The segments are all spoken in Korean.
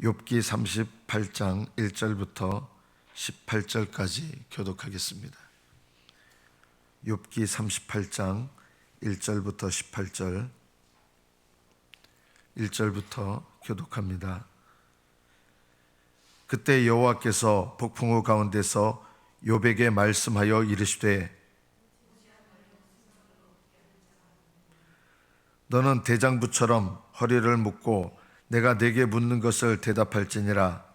욥기 38장 1절부터 18절까지 교독하겠습니다. 욥기 38장 1절부터 18절 1절부터 교독합니다. 그때 여호와께서 폭풍우 가운데서 욥에게 말씀하여 이르시되 너는 대장부처럼 허리를 묶고 내가 네게 묻는 것을 대답할지니라.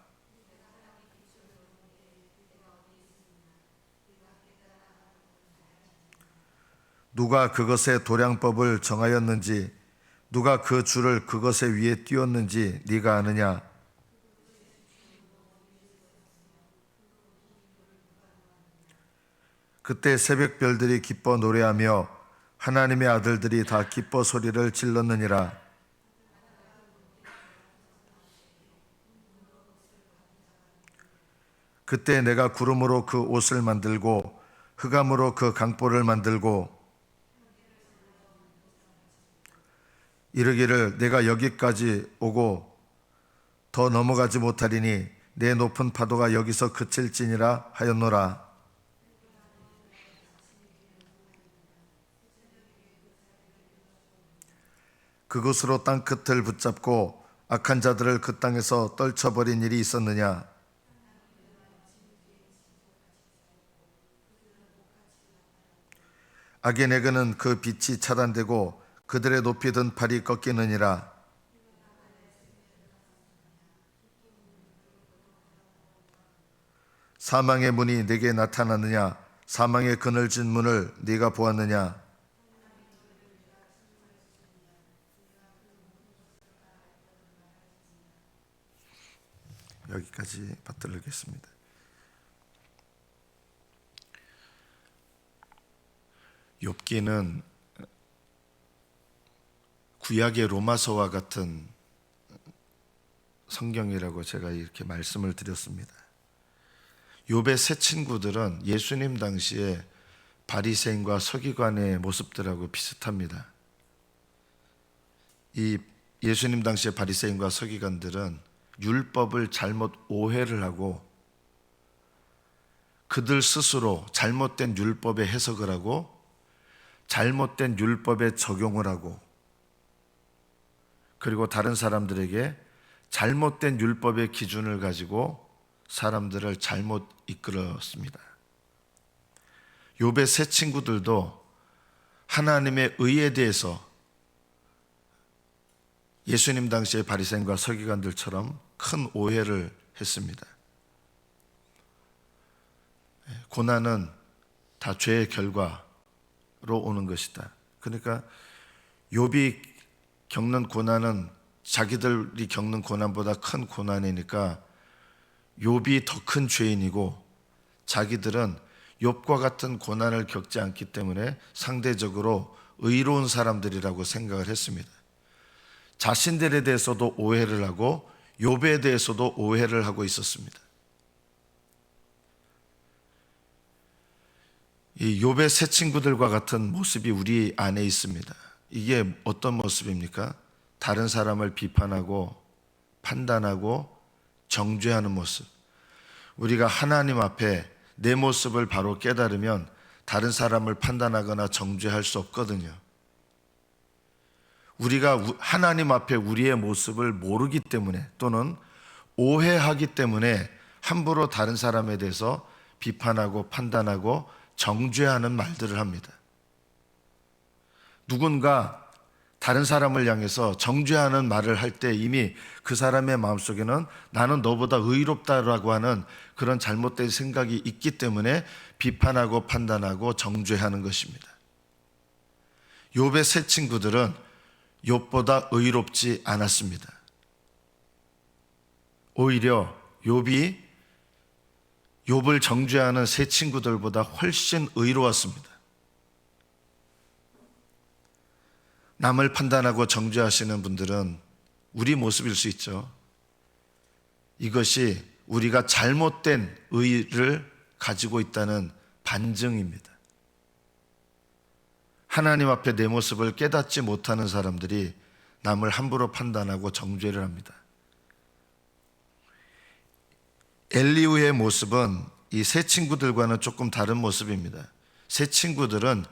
누가 그것의 도량법을 정하였는지 누가 그 줄을 그것의 위에 띄웠는지 네가 아느냐? 그때 새벽별들이 기뻐 노래하며 하나님의 아들들이 다 기뻐 소리를 질렀느니라. 그때 내가 구름으로 그 옷을 만들고 흑암으로 그 강보를 만들고 이르기를 내가 여기까지 오고 더 넘어가지 못하리니 내 높은 파도가 여기서 그칠지니라 하였노라. 그곳으로 땅끝을 붙잡고 악한 자들을 그 땅에서 떨쳐버린 일이 있었느냐? 악의 내근은 그 빛이 차단되고 그들의 높이 든 팔이 꺾이느니라. 사망의 문이 네게 나타났느냐? 사망의 그늘진 문을 네가 보았느냐? 여기까지 받들겠습니다. 욥기는 구약의 로마서와 같은 성경이라고 제가 이렇게 말씀을 드렸습니다. 욥의 세 친구들은 예수님 당시에 바리새인과 서기관의 모습들하고 비슷합니다. 이 예수님 당시의 바리새인과 서기관들은 율법을 잘못 오해를 하고 그들 스스로 잘못된 율법의 해석을 하고 잘못된 율법에 적용을 하고 그리고 다른 사람들에게 잘못된 율법의 기준을 가지고 사람들을 잘못 이끌었습니다. 욥의 세 친구들도 하나님의 의에 대해서 예수님 당시의 바리새인과 서기관들처럼 큰 오해를 했습니다. 고난은 다 죄의 결과로 오는 것이다. 그러니까 욥이 겪는 고난은 자기들이 겪는 고난보다 큰 고난이니까 욥이 더 큰 죄인이고 자기들은 욥과 같은 고난을 겪지 않기 때문에 상대적으로 의로운 사람들이라고 생각을 했습니다. 자신들에 대해서도 오해를 하고 욥에 대해서도 오해를 하고 있었습니다. 이 욥의 세 친구들과 같은 모습이 우리 안에 있습니다. 이게 어떤 모습입니까? 다른 사람을 비판하고 판단하고 정죄하는 모습. 우리가 하나님 앞에 내 모습을 바로 깨달으면 다른 사람을 판단하거나 정죄할 수 없거든요. 우리가 하나님 앞에 우리의 모습을 모르기 때문에 또는 오해하기 때문에 함부로 다른 사람에 대해서 비판하고 판단하고 정죄하는 말들을 합니다. 누군가 다른 사람을 향해서 정죄하는 말을 할 때 이미 그 사람의 마음속에는 나는 너보다 의롭다라고 하는 그런 잘못된 생각이 있기 때문에 비판하고 판단하고 정죄하는 것입니다. 욥의 세 친구들은 욥보다 의롭지 않았습니다. 오히려 욥이 욥을 정죄하는 세 친구들보다 훨씬 의로웠습니다. 남을 판단하고 정죄하시는 분들은 우리 모습일 수 있죠. 이것이 우리가 잘못된 의를 가지고 있다는 반증입니다. 하나님 앞에 내 모습을 깨닫지 못하는 사람들이 남을 함부로 판단하고 정죄를 합니다. 엘리후의 모습은 이 세 친구들과는 조금 다른 모습입니다. 세 친구들은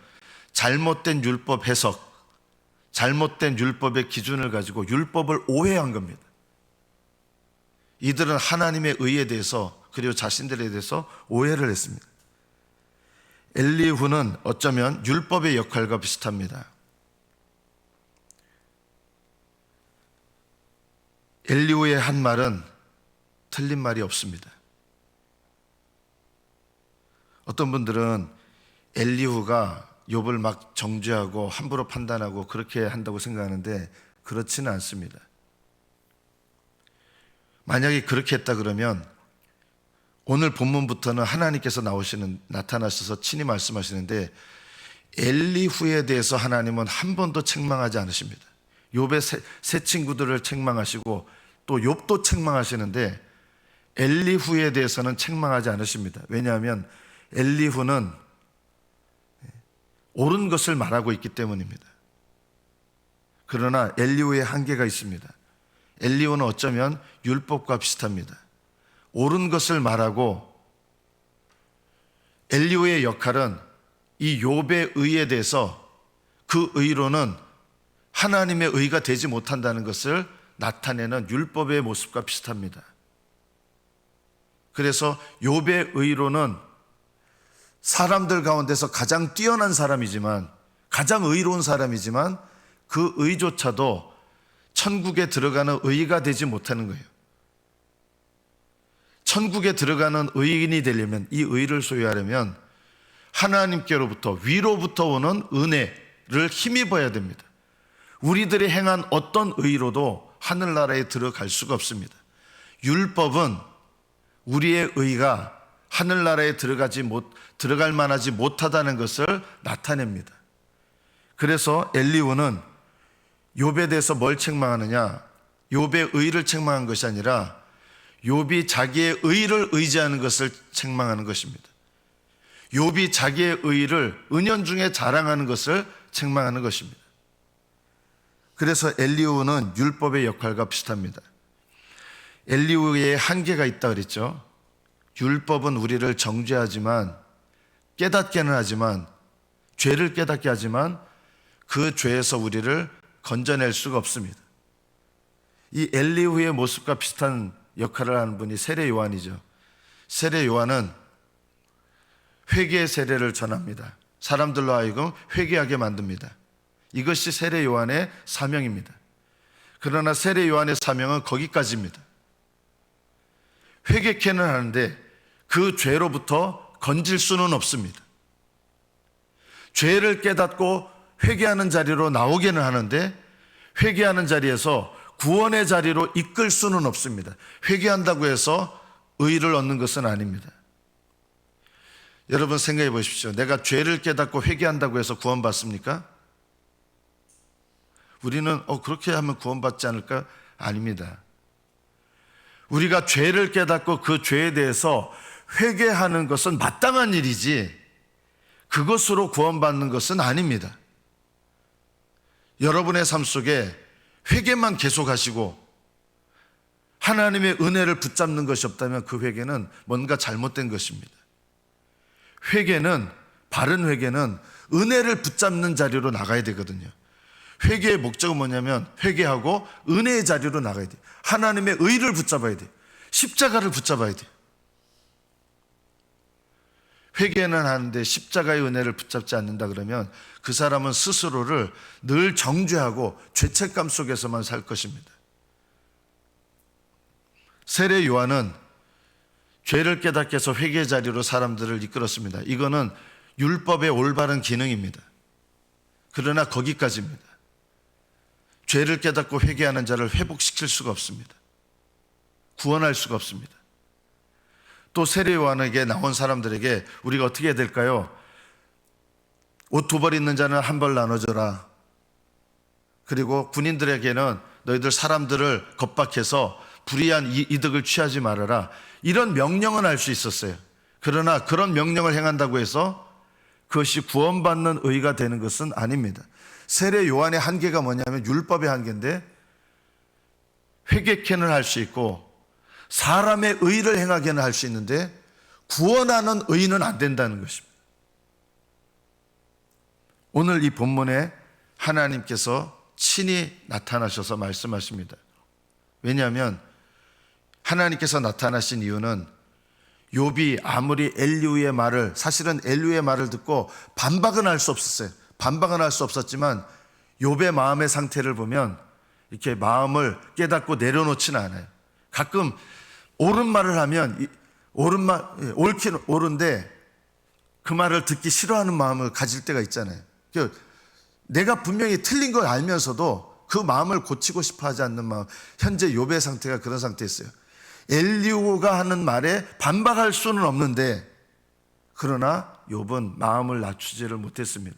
잘못된 율법 해석, 잘못된 율법의 기준을 가지고 율법을 오해한 겁니다. 이들은 하나님의 의에 대해서 그리고 자신들에 대해서 오해를 했습니다. 엘리후는 어쩌면 율법의 역할과 비슷합니다. 엘리후의 한 말은 틀린 말이 없습니다. 어떤 분들은 엘리후가 욥을 막 정죄하고 함부로 판단하고 그렇게 한다고 생각하는데 그렇지는 않습니다. 만약에 그렇게 했다 그러면 오늘 본문부터는 하나님께서 나타나셔서 친히 말씀하시는데 엘리후에 대해서 하나님은 한 번도 책망하지 않으십니다. 욥의 세 친구들을 책망하시고 또 욥도 책망하시는데 엘리후에 대해서는 책망하지 않으십니다. 왜냐하면 엘리후는 옳은 것을 말하고 있기 때문입니다. 그러나 엘리후의 한계가 있습니다. 엘리후는 어쩌면 율법과 비슷합니다. 옳은 것을 말하고 엘리후의 역할은 이 욥의 의에 대해서 그 의로는 하나님의 의가 되지 못한다는 것을 나타내는 율법의 모습과 비슷합니다. 그래서 욥의 의로는 사람들 가운데서 가장 뛰어난 사람이지만 가장 의로운 사람이지만 그 의조차도 천국에 들어가는 의가 되지 못하는 거예요. 천국에 들어가는 의인이 되려면 이 의를 소유하려면 하나님께로부터 위로부터 오는 은혜를 힘입어야 됩니다. 우리들이 행한 어떤 의로도 하늘나라에 들어갈 수가 없습니다. 율법은 우리의 의가 하늘나라에 들어갈 만하지 못하다는 것을 나타냅니다. 그래서 엘리후는 욥에 대해서 뭘 책망하느냐? 욥의 의를 책망한 것이 아니라 욥이 자기의 의를 의지하는 것을 책망하는 것입니다. 욥이 자기의 의를 은연중에 자랑하는 것을 책망하는 것입니다. 그래서 엘리후는 율법의 역할과 비슷합니다. 엘리후의 한계가 있다 그랬죠. 율법은 우리를 정죄하지만 깨닫게는 하지만 죄를 깨닫게 하지만 그 죄에서 우리를 건져낼 수가 없습니다. 이 엘리후의 모습과 비슷한 역할을 하는 분이 세례 요한이죠. 세례 요한은 회개의 세례를 전합니다. 사람들로 하여금 회개하게 만듭니다. 이것이 세례 요한의 사명입니다. 그러나 세례 요한의 사명은 거기까지입니다. 회개케는 하는데 그 죄로부터 건질 수는 없습니다. 죄를 깨닫고 회개하는 자리로 나오게는 하는데 회개하는 자리에서 구원의 자리로 이끌 수는 없습니다. 회개한다고 해서 의를 얻는 것은 아닙니다. 여러분 생각해 보십시오. 내가 죄를 깨닫고 회개한다고 해서 구원받습니까? 우리는 그렇게 하면 구원받지 않을까? 아닙니다. 우리가 죄를 깨닫고 그 죄에 대해서 회개하는 것은 마땅한 일이지 그것으로 구원받는 것은 아닙니다. 여러분의 삶 속에 회개만 계속하시고 하나님의 은혜를 붙잡는 것이 없다면 그 회개는 뭔가 잘못된 것입니다. 회개는, 바른 회개는 은혜를 붙잡는 자리로 나가야 되거든요. 회개의 목적은 뭐냐면 회개하고 은혜의 자리로 나가야 돼요. 하나님의 의를 붙잡아야 돼요. 십자가를 붙잡아야 돼요. 회개는 하는데 십자가의 은혜를 붙잡지 않는다 그러면 그 사람은 스스로를 늘 정죄하고 죄책감 속에서만 살 것입니다. 세례 요한은 죄를 깨닫게 해서 회개의 자리로 사람들을 이끌었습니다. 이거는 율법의 올바른 기능입니다. 그러나 거기까지입니다. 죄를 깨닫고 회개하는 자를 회복시킬 수가 없습니다. 구원할 수가 없습니다. 또 세례 요한에게 나온 사람들에게 우리가 어떻게 해야 될까요? 옷 두 벌 있는 자는 한 벌 나눠줘라. 그리고 군인들에게는 너희들 사람들을 겁박해서 불의한 이득을 취하지 말아라. 이런 명령은 할 수 있었어요. 그러나 그런 명령을 행한다고 해서 그것이 구원받는 의가 되는 것은 아닙니다. 세례 요한의 한계가 뭐냐면 율법의 한계인데 회개케는 할 수 있고 사람의 의를 행하게는 할 수 있는데 구원하는 의는 안 된다는 것입니다. 오늘 이 본문에 하나님께서 친히 나타나셔서 말씀하십니다. 왜냐하면 하나님께서 나타나신 이유는 욥이 아무리 엘리후의 말을, 사실은 엘리후의 말을 듣고 반박은 할 수 없었어요. 반박은 할 수 없었지만 욥의 마음의 상태를 보면 이렇게 마음을 깨닫고 내려놓지는 않아요. 가끔 옳은 말을 하면 옳긴 옳은데 그 말을 듣기 싫어하는 마음을 가질 때가 있잖아요. 내가 분명히 틀린 걸 알면서도 그 마음을 고치고 싶어 하지 않는 마음. 현재 욥의 상태가 그런 상태였어요. 엘리후가 하는 말에 반박할 수는 없는데 그러나 욥은 마음을 낮추지를 못했습니다.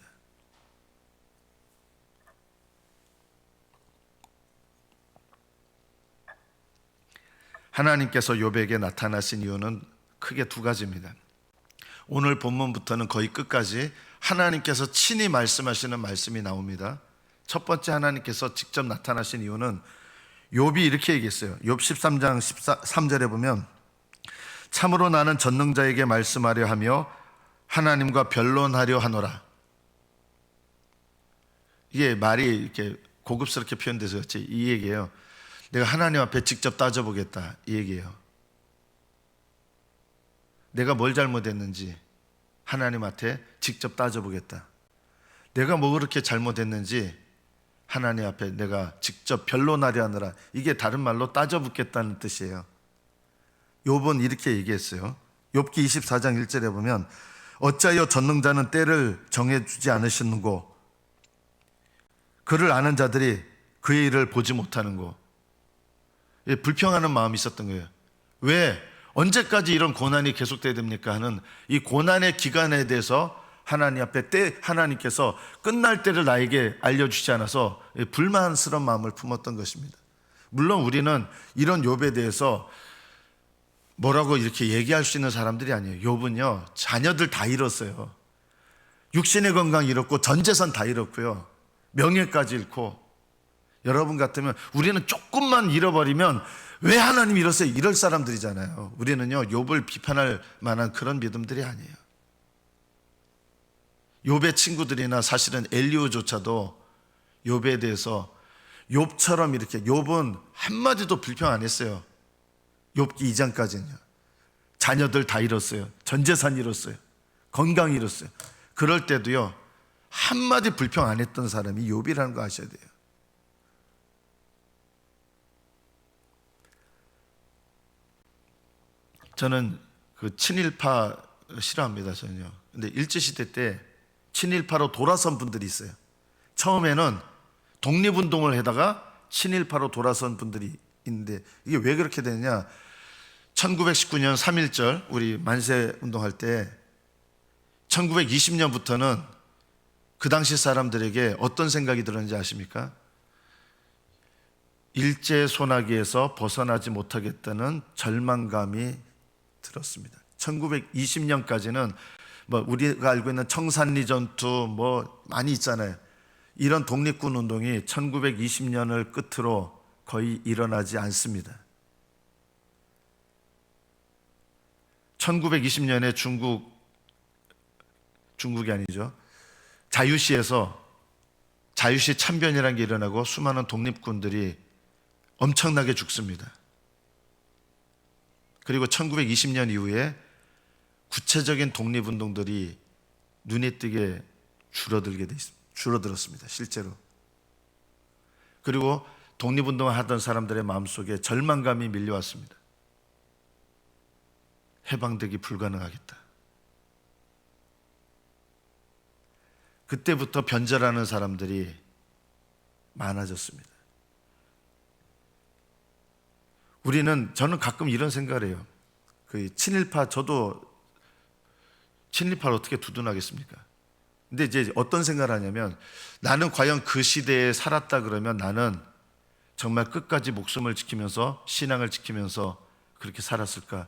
하나님께서 욥에게 나타나신 이유는 크게 두 가지입니다. 오늘 본문부터는 거의 끝까지 하나님께서 친히 말씀하시는 말씀이 나옵니다. 첫 번째, 하나님께서 직접 나타나신 이유는 욥이 이렇게 얘기했어요. 욥 13장 13절에 보면 참으로 나는 전능자에게 말씀하려 하며 하나님과 변론하려 하노라. 이게 말이 이렇게 고급스럽게 표현돼서 그렇지 이 얘기예요. 내가 하나님 앞에 직접 따져보겠다, 이 얘기예요. 내가 뭘 잘못했는지 하나님 앞에 직접 따져보겠다. 내가 뭐 그렇게 잘못했는지 하나님 앞에 내가 직접 변론하려 하느라. 이게 다른 말로 따져붙겠다는 뜻이에요. 욥은 이렇게 얘기했어요. 욥기 24장 1절에 보면 어찌하여 전능자는 때를 정해주지 않으시는고 그를 아는 자들이 그의 일을 보지 못하는고. 불평하는 마음이 있었던 거예요. 왜 언제까지 이런 고난이 계속돼야 됩니까 하는 이 고난의 기간에 대해서 하나님 앞에 하나님께서 끝날 때를 나에게 알려주지 않아서 불만스러운 마음을 품었던 것입니다. 물론 우리는 이런 욥에 대해서 뭐라고 이렇게 얘기할 수 있는 사람들이 아니에요. 욥은요, 자녀들 다 잃었어요. 육신의 건강 잃었고 전 재산 다 잃었고요, 명예까지 잃고. 여러분 같으면 우리는 조금만 잃어버리면 왜 하나님 이러세요? 이럴 사람들이잖아요. 우리는요, 욥을 비판할 만한 그런 믿음들이 아니에요. 욥의 친구들이나 사실은 엘리후조차도 욥에 대해서 욥처럼 이렇게, 욥은 한마디도 불평 안 했어요. 욥기 2장까지는요. 자녀들 다 잃었어요. 전 재산 잃었어요. 건강 잃었어요. 그럴 때도요, 한마디 불평 안 했던 사람이 욥이라는 거 아셔야 돼요. 저는 그 친일파 싫어합니다, 저는요. 근데 일제시대 때 친일파로 돌아선 분들이 있어요. 처음에는 독립운동을 하다가 친일파로 돌아선 분들이 있는데 이게 왜 그렇게 되느냐. 1919년 3.1절 우리 만세 운동할 때 1920년부터는 그 당시 사람들에게 어떤 생각이 들었는지 아십니까? 일제 소나기에서 벗어나지 못하겠다는 절망감이 들었습니다. 1920년까지는 뭐 우리가 알고 있는 청산리 전투 뭐 많이 있잖아요. 이런 독립군 운동이 1920년을 끝으로 거의 일어나지 않습니다. 1920년에 중국이 아니죠. 자유시에서 자유시 참변이라는 게 일어나고 수많은 독립군들이 엄청나게 죽습니다. 그리고 1920년 이후에 구체적인 독립운동들이 눈에 띄게 줄어들었습니다. 실제로. 그리고 독립운동을 하던 사람들의 마음속에 절망감이 밀려왔습니다. 해방되기 불가능하겠다. 그때부터 변절하는 사람들이 많아졌습니다. 저는 가끔 이런 생각을 해요. 그 친일파, 저도 친일파를 어떻게 두둔하겠습니까? 근데 이제 어떤 생각을 하냐면, 나는 과연 그 시대에 살았다 그러면 나는 정말 끝까지 목숨을 지키면서 신앙을 지키면서 그렇게 살았을까?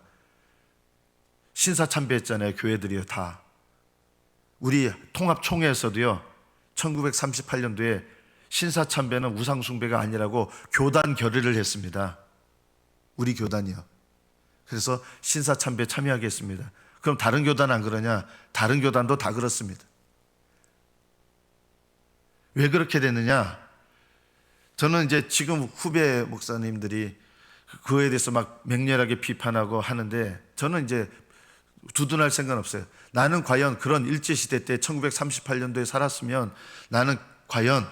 신사참배했잖아요, 교회들이요, 다. 우리 통합총회에서도요, 1938년도에 신사참배는 우상숭배가 아니라고 교단 결의를 했습니다. 우리 교단이요. 그래서 신사참배에 참여하겠습니다. 그럼 다른 교단 안 그러냐? 다른 교단도 다 그렇습니다. 왜 그렇게 됐느냐? 저는 이제 지금 후배 목사님들이 그거에 대해서 막 맹렬하게 비판하고 하는데 저는 이제 두둔할 생각은 없어요. 나는 과연 그런 일제시대 때 1938년도에 살았으면 나는 과연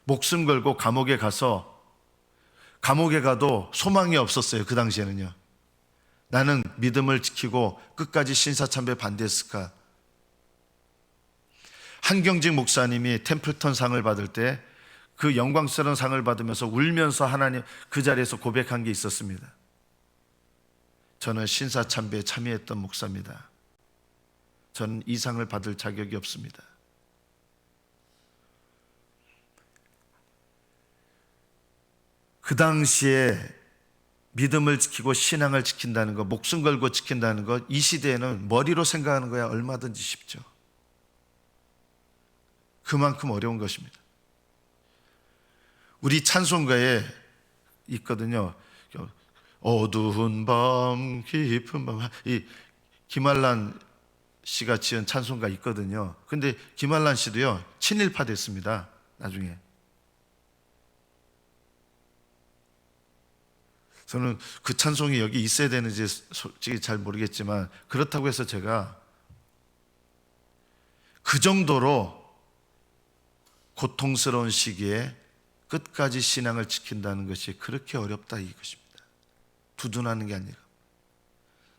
목숨 걸고 감옥에 가도 소망이 없었어요. 그 당시에는요. 나는 믿음을 지키고 끝까지 신사참배 반대했을까? 한경직 목사님이 템플턴 상을 받을 때 그 영광스러운 상을 받으면서 울면서 하나님 그 자리에서 고백한 게 있었습니다. 저는 신사참배에 참여했던 목사입니다. 저는 이 상을 받을 자격이 없습니다. 그 당시에 믿음을 지키고 신앙을 지킨다는 것, 목숨 걸고 지킨다는 것, 이 시대에는 머리로 생각하는 거야 얼마든지 쉽죠. 그만큼 어려운 것입니다. 우리 찬송가에 있거든요. 어두운 밤, 깊은 밤. 이 김알란 씨가 지은 찬송가 있거든요. 근데 김알란 씨도요, 친일파 됐습니다. 나중에. 저는 그 찬송이 여기 있어야 되는지 솔직히 잘 모르겠지만 그렇다고 해서 제가 그 정도로 고통스러운 시기에 끝까지 신앙을 지킨다는 것이 그렇게 어렵다 이것입니다. 두둔하는 게 아니라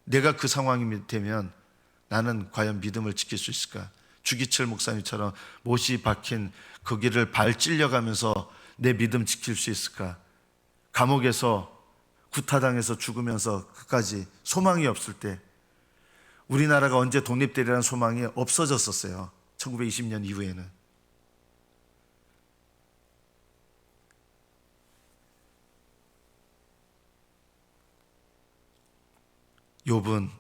내가 그 상황이 되면 나는 과연 믿음을 지킬 수 있을까? 주기철 목사님처럼 못이 박힌 그 길을 발 찔려가면서 내 믿음 지킬 수 있을까? 감옥에서 구타당해서 죽으면서 끝까지 소망이 없을 때 우리나라가 언제 독립되리라는 소망이 없어졌었어요. 1920년 이후에는. 욥은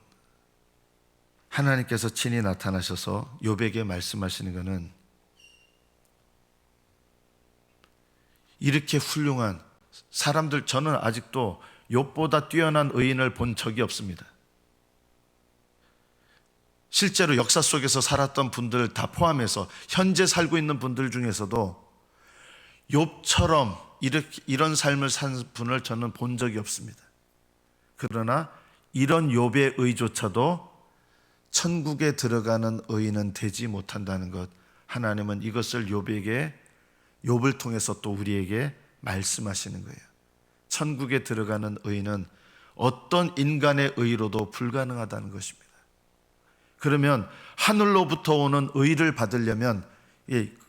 하나님께서 친히 나타나셔서 욥에게 말씀하시는 것은 이렇게 훌륭한 사람들, 저는 아직도 욥보다 뛰어난 의인을 본 적이 없습니다. 실제로 역사 속에서 살았던 분들 다 포함해서 현재 살고 있는 분들 중에서도 욥처럼 이런 삶을 산 분을 저는 본 적이 없습니다. 그러나 이런 욥의 의조차도 천국에 들어가는 의인은 되지 못한다는 것, 하나님은 이것을 욥을 통해서 또 우리에게 말씀하시는 거예요. 천국에 들어가는 의인은 어떤 인간의 의로도 불가능하다는 것입니다. 그러면 하늘로부터 오는 의를 받으려면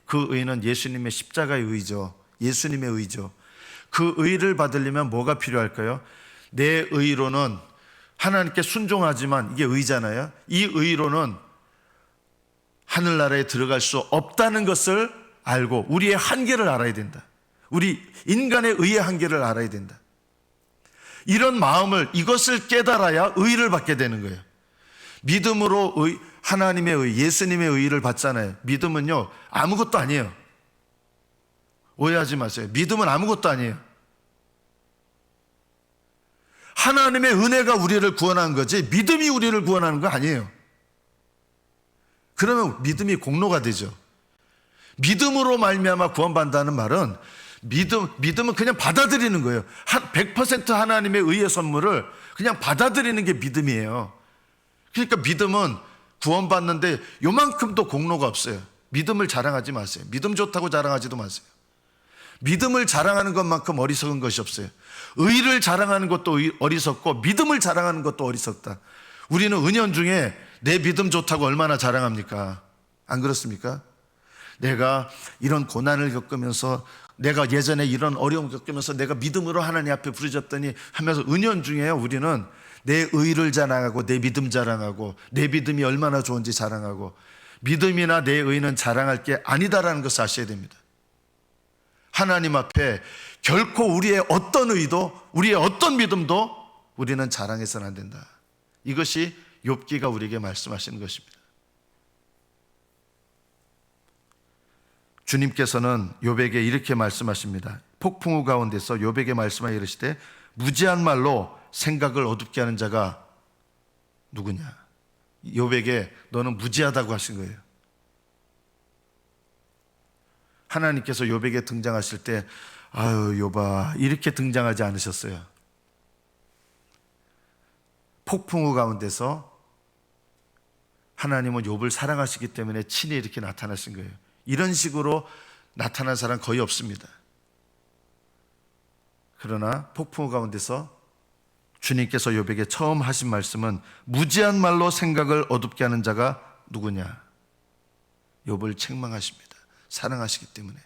그 의는 예수님의 십자가의 의죠. 예수님의 의죠. 그 의를 받으려면 뭐가 필요할까요? 내 의로는 하나님께 순종하지만 이게 의잖아요. 이 의로는 하늘나라에 들어갈 수 없다는 것을 알고 우리의 한계를 알아야 된다. 우리 인간의 의의 한계를 알아야 된다. 이런 마음을, 이것을 깨달아야 의를 받게 되는 거예요. 믿음으로 하나님의 의, 예수님의 의를 받잖아요. 믿음은요, 아무것도 아니에요. 오해하지 마세요. 믿음은 아무것도 아니에요. 하나님의 은혜가 우리를 구원한 거지 믿음이 우리를 구원하는 거 아니에요. 그러면 믿음이 공로가 되죠. 믿음으로 말미암아 구원받는다는 말은 믿음은 그냥 받아들이는 거예요. 100% 하나님의 의의 선물을 그냥 받아들이는 게 믿음이에요. 그러니까 믿음은 구원받는데 요만큼도 공로가 없어요. 믿음을 자랑하지 마세요. 믿음 좋다고 자랑하지도 마세요. 믿음을 자랑하는 것만큼 어리석은 것이 없어요. 의를 자랑하는 것도 어리석고 믿음을 자랑하는 것도 어리석다. 우리는 은연중에 내 믿음 좋다고 얼마나 자랑합니까? 안 그렇습니까? 내가 이런 고난을 겪으면서, 내가 예전에 이런 어려움을 겪으면서 내가 믿음으로 하나님 앞에 부르짖었더니 하면서 은연중에 우리는 내 의를 자랑하고 내 믿음 자랑하고 내 믿음이 얼마나 좋은지 자랑하고, 믿음이나 내 의는 자랑할 게 아니다라는 것을 아셔야 됩니다. 하나님 앞에 결코 우리의 어떤 의도, 우리의 어떤 믿음도 우리는 자랑해서는 안 된다. 이것이 욥기가 우리에게 말씀하시는 것입니다. 주님께서는 욥에게 이렇게 말씀하십니다. 폭풍우 가운데서 욥에게 말씀하여 이르시되 무지한 말로 생각을 어둡게 하는 자가 누구냐? 욥에게 너는 무지하다고 하신 거예요. 하나님께서 욥에게 등장하실 때 아유 욥아 이렇게 등장하지 않으셨어요. 폭풍우 가운데서 하나님은 욥을 사랑하시기 때문에 친히 이렇게 나타나신 거예요. 이런 식으로 나타난 사람 거의 없습니다. 그러나 폭풍우 가운데서 주님께서 욥에게 처음 하신 말씀은 무지한 말로 생각을 어둡게 하는 자가 누구냐? 욥을 책망하십니다. 사랑하시기 때문에.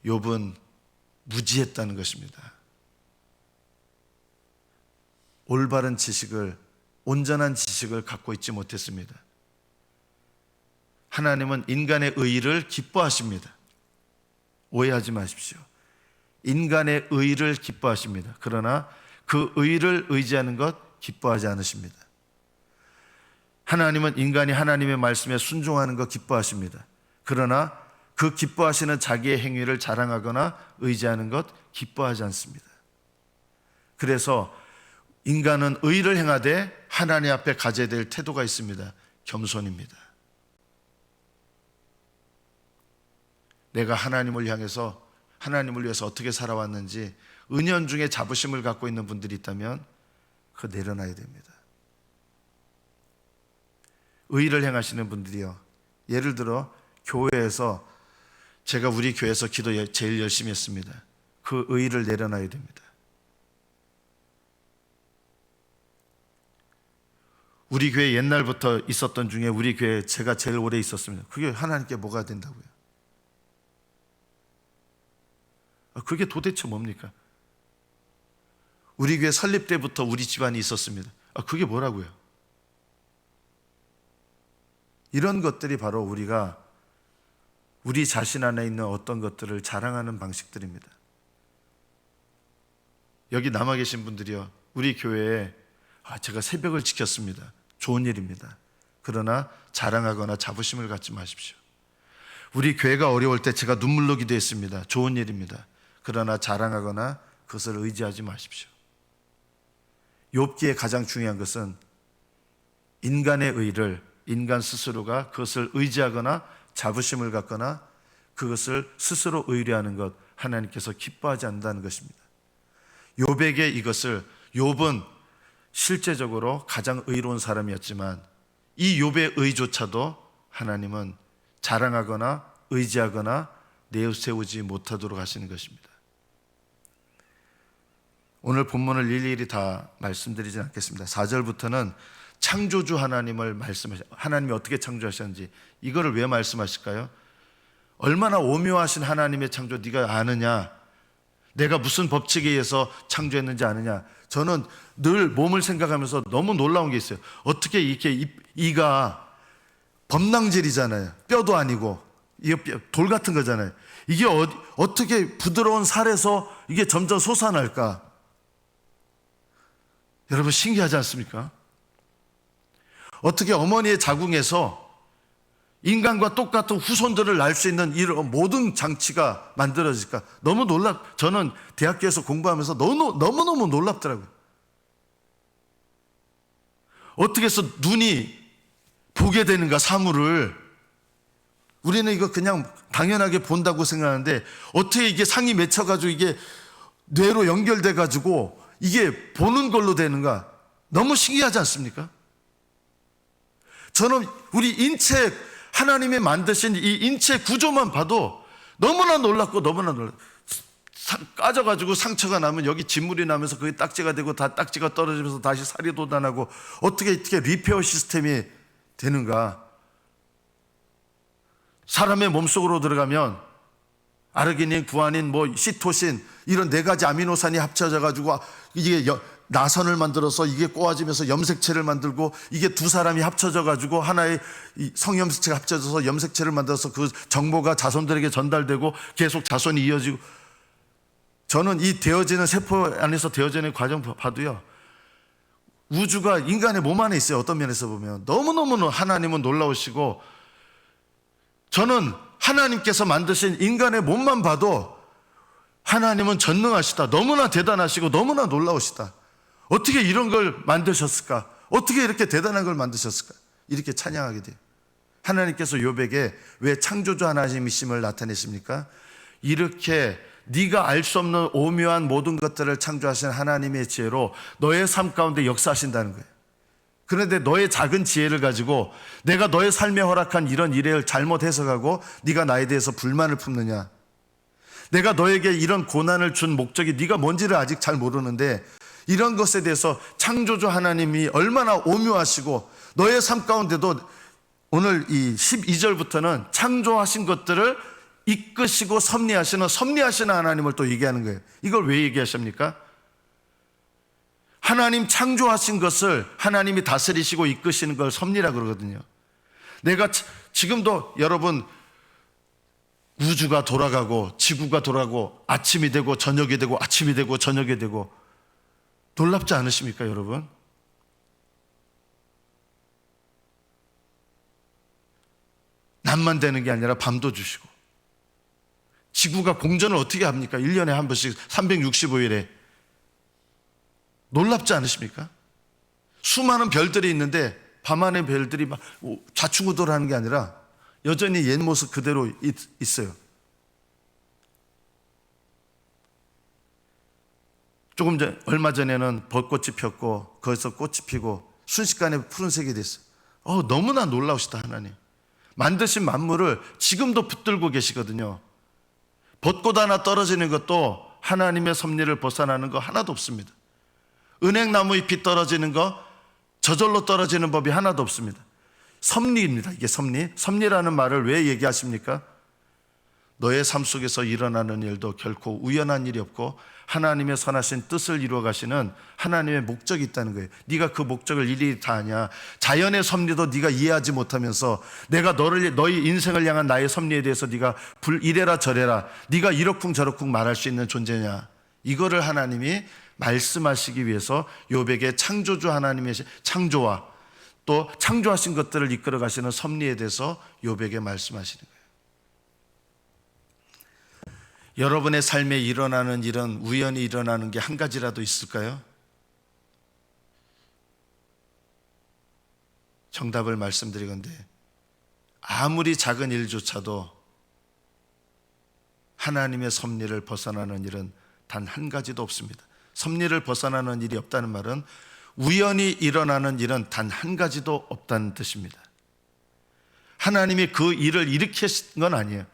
욥은 무지했다는 것입니다. 올바른 지식을, 온전한 지식을 갖고 있지 못했습니다. 하나님은 인간의 의의를 기뻐하십니다. 오해하지 마십시오. 인간의 의의를 기뻐하십니다. 그러나 그 의의를 의지하는 것 기뻐하지 않으십니다. 하나님은 인간이 하나님의 말씀에 순종하는 것 기뻐하십니다. 그러나 그 기뻐하시는 자기의 행위를 자랑하거나 의지하는 것 기뻐하지 않습니다. 그래서 인간은 의를 행하되 하나님 앞에 가져야 될 태도가 있습니다. 겸손입니다. 내가 하나님을 향해서 하나님을 위해서 어떻게 살아왔는지 은연중에 자부심을 갖고 있는 분들이 있다면 그거 내려놔야 됩니다. 의를 행하시는 분들이요, 예를 들어 교회에서 제가 우리 교회에서 기도 제일 열심히 했습니다. 그 의를 내려놔야 됩니다. 우리 교회 옛날부터 있었던 중에 우리 교회 제가 제일 오래 있었습니다. 그게 하나님께 뭐가 된다고요? 그게 도대체 뭡니까? 우리 교회 설립 때부터 우리 집안이 있었습니다. 그게 뭐라고요? 이런 것들이 바로 우리가 우리 자신 안에 있는 어떤 것들을 자랑하는 방식들입니다. 여기 남아 계신 분들이요, 우리 교회에 제가 새벽을 지켰습니다. 좋은 일입니다. 그러나 자랑하거나 자부심을 갖지 마십시오. 우리 교회가 어려울 때 제가 눈물로 기도했습니다. 좋은 일입니다. 그러나 자랑하거나 그것을 의지하지 마십시오. 욥기에 가장 중요한 것은 인간의 의를, 인간 스스로가 그것을 의지하거나 자부심을 갖거나 그것을 스스로 의뢰하는 것, 하나님께서 기뻐하지 않는다는 것입니다. 욥에게 이것을, 욥은 실제적으로 가장 의로운 사람이었지만 이 욥의 의조차도 하나님은 자랑하거나 의지하거나 내세우지 못하도록 하시는 것입니다. 오늘 본문을 일일이 다 말씀드리지 않겠습니다. 4절부터는 창조주 하나님을 말씀하셔, 하나님이 어떻게 창조하셨는지 이거를 왜 말씀하실까요? 얼마나 오묘하신 하나님의 창조 네가 아느냐? 내가 무슨 법칙에 의해서 창조했는지 아느냐? 저는 늘 몸을 생각하면서 너무 놀라운 게 있어요. 어떻게 이렇게 이가 범낭질이잖아요. 뼈도 아니고 이게 돌 같은 거잖아요. 이게 어떻게 부드러운 살에서 이게 점점 솟아날까? 여러분 신기하지 않습니까? 어떻게 어머니의 자궁에서 인간과 똑같은 후손들을 낳을 수 있는 이런 모든 장치가 만들어질까? 너무 저는 대학교에서 공부하면서 너무너무 놀랍더라고요. 어떻게 해서 눈이 보게 되는가, 사물을. 우리는 이거 그냥 당연하게 본다고 생각하는데 어떻게 이게 상이 맺혀가지고 이게 뇌로 연결돼가지고 이게 보는 걸로 되는가? 너무 신기하지 않습니까? 저는 우리 인체, 하나님이 만드신 이 인체 구조만 봐도 너무나 놀랍고 너무나 까져가지고 상처가 나면 여기 진물이 나면서 그게 딱지가 되고 다 딱지가 떨어지면서 다시 살이 돋아나고 어떻게 리페어 시스템이 되는가? 사람의 몸속으로 들어가면 아르기닌, 구아닌, 시토신 이런 4가지 아미노산이 합쳐져 가지고 이게 나선을 만들어서 이게 꼬아지면서 염색체를 만들고 이게 두 사람이 합쳐져 가지고 하나의 성염색체가 합쳐져서 염색체를 만들어서 그 정보가 자손들에게 전달되고 계속 자손이 이어지고, 저는 이 되어지는 세포 안에서 되어지는 과정 봐도요, 우주가 인간의 몸 안에 있어요. 어떤 면에서 보면 너무너무 하나님은 놀라우시고, 저는 하나님께서 만드신 인간의 몸만 봐도 하나님은 전능하시다, 너무나 대단하시고 너무나 놀라우시다, 어떻게 이런 걸 만드셨을까? 어떻게 이렇게 대단한 걸 만드셨을까? 이렇게 찬양하게 돼요. 하나님께서 욥에게 왜 창조주 하나님이심을 나타내십니까? 이렇게 네가 알 수 없는 오묘한 모든 것들을 창조하신 하나님의 지혜로 너의 삶 가운데 역사하신다는 거예요. 그런데 너의 작은 지혜를 가지고 내가 너의 삶에 허락한 이런 일을 잘못 해석하고 네가 나에 대해서 불만을 품느냐? 내가 너에게 이런 고난을 준 목적이 네가 뭔지를 아직 잘 모르는데 이런 것에 대해서 창조주 하나님이 얼마나 오묘하시고 너의 삶 가운데도 오늘 이 12절부터는 창조하신 것들을 이끄시고 섭리하시는 하나님을 또 얘기하는 거예요. 이걸 왜 얘기하십니까? 하나님 창조하신 것을 하나님이 다스리시고 이끄시는 걸 섭리라 그러거든요. 내가 지금도 여러분 우주가 돌아가고 지구가 돌아가고 아침이 되고 저녁이 되고 아침이 되고 저녁이 되고 놀랍지 않으십니까, 여러분? 낮만 되는 게 아니라 밤도 주시고 지구가 공전을 어떻게 합니까? 1년에 한 번씩 365일에 놀랍지 않으십니까? 수많은 별들이 있는데 밤하늘 별들이 막 좌충우돌하는 게 아니라 여전히 옛 모습 그대로 있어요. 얼마 전에는 벚꽃이 폈고 거기서 꽃이 피고 순식간에 푸른색이 됐어요. 너무나 놀라우시다 하나님. 만드신 만물을 지금도 붙들고 계시거든요. 벚꽃 하나 떨어지는 것도 하나님의 섭리를 벗어나는 거 하나도 없습니다. 은행나무 잎이 떨어지는 거 저절로 떨어지는 법이 하나도 없습니다. 섭리입니다. 이게 섭리. 섭리라는 말을 왜 얘기하십니까? 너의 삶 속에서 일어나는 일도 결코 우연한 일이 없고 하나님의 선하신 뜻을 이루어 가시는 하나님의 목적이 있다는 거예요. 네가 그 목적을 일일이 다 아냐? 자연의 섭리도 네가 이해하지 못하면서 내가 너의 인생을 향한 나의 섭리에 대해서 네가 이래라 저래라 네가 이러쿵저러쿵 말할 수 있는 존재냐? 이거를 하나님이 말씀하시기 위해서 욥에게 창조주 하나님의 창조와 또 창조하신 것들을 이끌어 가시는 섭리에 대해서 욥에게 말씀하시는 거예요. 여러분의 삶에 일어나는 일은 우연히 일어나는 게 한 가지라도 있을까요? 정답을 말씀드리건대 아무리 작은 일조차도 하나님의 섭리를 벗어나는 일은 단 한 가지도 없습니다. 섭리를 벗어나는 일이 없다는 말은 우연히 일어나는 일은 단 한 가지도 없다는 뜻입니다. 하나님이 그 일을 일으키신 건 아니에요.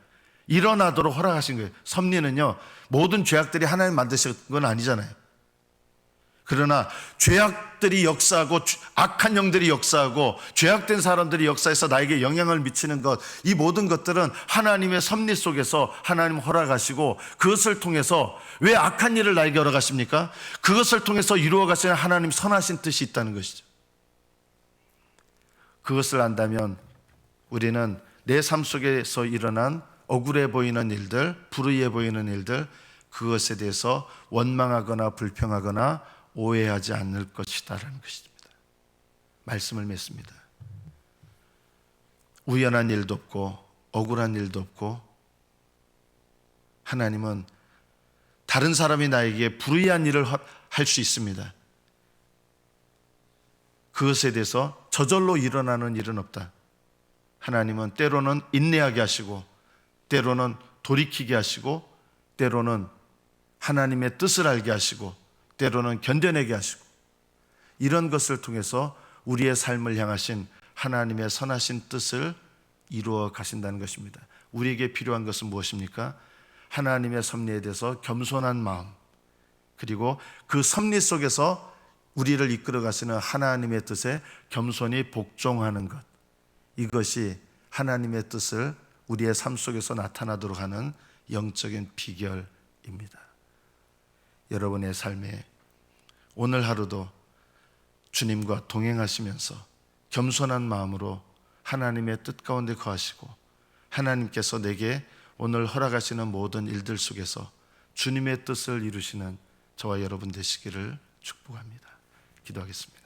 일어나도록 허락하신 거예요. 섭리는요, 모든 죄악들이 하나님 만드신 건 아니잖아요. 그러나 죄악들이 역사하고 악한 영들이 역사하고 죄악된 사람들이 역사해서 나에게 영향을 미치는 것, 이 모든 것들은 하나님의 섭리 속에서 하나님 허락하시고 그것을 통해서 왜 악한 일을 나에게 허락하십니까? 그것을 통해서 이루어 가시는 하나님 선하신 뜻이 있다는 것이죠. 그것을 안다면 우리는 내 삶 속에서 일어난 억울해 보이는 일들, 불의해 보이는 일들, 그것에 대해서 원망하거나 불평하거나 오해하지 않을 것이다라는 것입니다. 말씀을 맺습니다. 우연한 일도 없고 억울한 일도 없고 하나님은 다른 사람이 나에게 불의한 일을 할 수 있습니다. 그것에 대해서 저절로 일어나는 일은 없다. 하나님은 때로는 인내하게 하시고 때로는 돌이키게 하시고 때로는 하나님의 뜻을 알게 하시고 때로는 견뎌내게 하시고 이런 것을 통해서 우리의 삶을 향하신 하나님의 선하신 뜻을 이루어 가신다는 것입니다. 우리에게 필요한 것은 무엇입니까? 하나님의 섭리에 대해서 겸손한 마음, 그리고 그 섭리 속에서 우리를 이끌어 가시는 하나님의 뜻에 겸손히 복종하는 것, 이것이 하나님의 뜻을 우리의 삶 속에서 나타나도록 하는 영적인 비결입니다. 여러분의 삶에 오늘 하루도 주님과 동행하시면서 겸손한 마음으로 하나님의 뜻 가운데 거하시고 하나님께서 내게 오늘 허락하시는 모든 일들 속에서 주님의 뜻을 이루시는 저와 여러분 되시기를 축복합니다. 기도하겠습니다.